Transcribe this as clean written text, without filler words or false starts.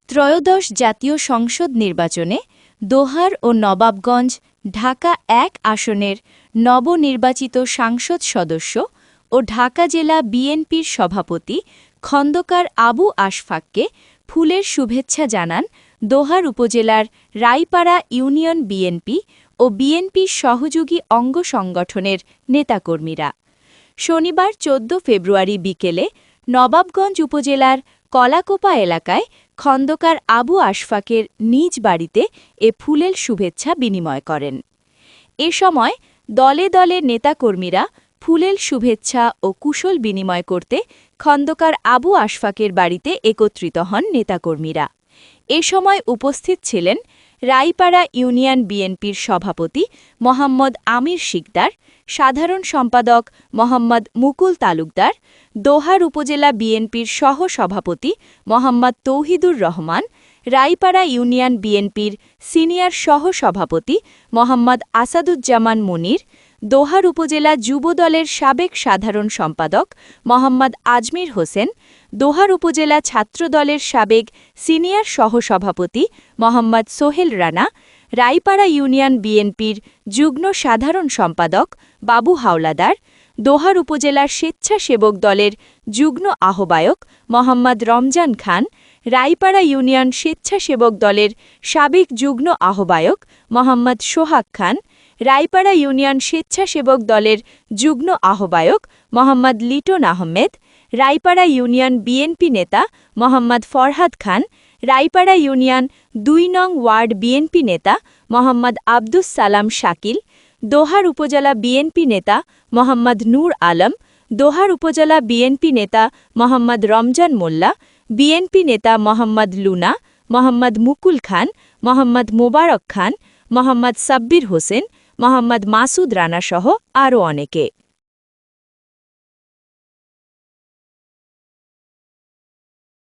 ত্রয়োদশ জাতীয় সংসদ নির্বাচনে দোহার ও নবাবগঞ্জ ঢাকা ১ আসনের নবনির্বাচিত সংসদ সদস্য ও ঢাকা জেলা বিএনপির সভাপতি খন্দকার আবু আশফাককে ফুলের শুভেচ্ছা জানান দোহার উপজেলার রাইপাড়া ইউনিয়ন বিএনপি ও বিএনপির সহযোগী অঙ্গ সংগঠনের নেতাকর্মীরা। শনিবার ১৪ ফেব্রুয়ারি বিকেলে নবাবগঞ্জ উপজেলার কলাকোপা এলাকায় খন্দকার আবু আশফাকের নিজ বাড়িতে এ ফুলেল শুভেচ্ছা বিনিময় করেন। এ সময় দলে দলে নেতাকর্মীরা ফুলেল শুভেচ্ছা ও কুশল বিনিময় করতে খন্দকার আবু আশফাকের বাড়িতে একত্রিত হন নেতাকর্মীরা। এ সময় উপস্থিত ছিলেন রাইপাড়া ইউনিয়ন বিএনপির সভাপতি মোহাম্মদ আমির শিকদার, সাধারণ সম্পাদক মোহাম্মদ মুকুল তালুকদার, দোহার উপজেলা বিএনপির সহ-সভাপতি মোহাম্মদ তৌহিদুর রহমান, রাইপাড়া ইউনিয়ন বিএনপির সিনিয়র সহ-সভাপতি মোহাম্মদ আসাদুজ্জামান মুনির, দোহার উপজেলা যুবদলের সাবেক সাধারণ সম্পাদক মোহাম্মদ আজমির হোসেন, দোহার উপজেলা ছাত্রদলের সাবেক সিনিয়র সহ-সভাপতি মোহাম্মদ সোহেল রানা, রাইপাড়া ইউনিয়ন বিএনপির যুগ্ম সাধারণ সম্পাদক বাবু হাওলাদার, দোহার উপজেলার স্বেচ্ছাসেবক দলের যুগ্ম আহ্বায়ক মোহাম্মদ রমজান খান, রাইপাড়া ইউনিয়ন স্বেচ্ছাসেবক দলের সাবেক যুগ্ম আহ্বায়ক মোহাম্মদ সোহাগ খান, রাইপাড়া ইউনিয়ন স্বেচ্ছাসেবক দলের যুগ্ম আহ্বায়ক মোহাম্মদ লিটন আহমেদ, রাইপাড়া ইউনিয়ন বিএনপি নেতা মোহাম্মদ ফরহাদ খান, রাইপাড়া ইউনিয়ন ২ নং ওয়ার্ড বিএনপি নেতা মোহাম্মদ আব্দুস সালাম শাকিল, দোহার উপজেলা বিএনপি নেতা মোহাম্মদ নূর আলম, দোহার উপজেলা বিএনপি নেতা মোহাম্মদ রমজান মোল্লা, বিএনপি নেতা মোহাম্মদ লুনা, মোহাম্মদ মুকুল খান, মোহাম্মদ মোবারক খান, মোহাম্মদ সাব্বির হোসেন, মোহাম্মদ মাসুদ রানাসহ আরও অনেকে।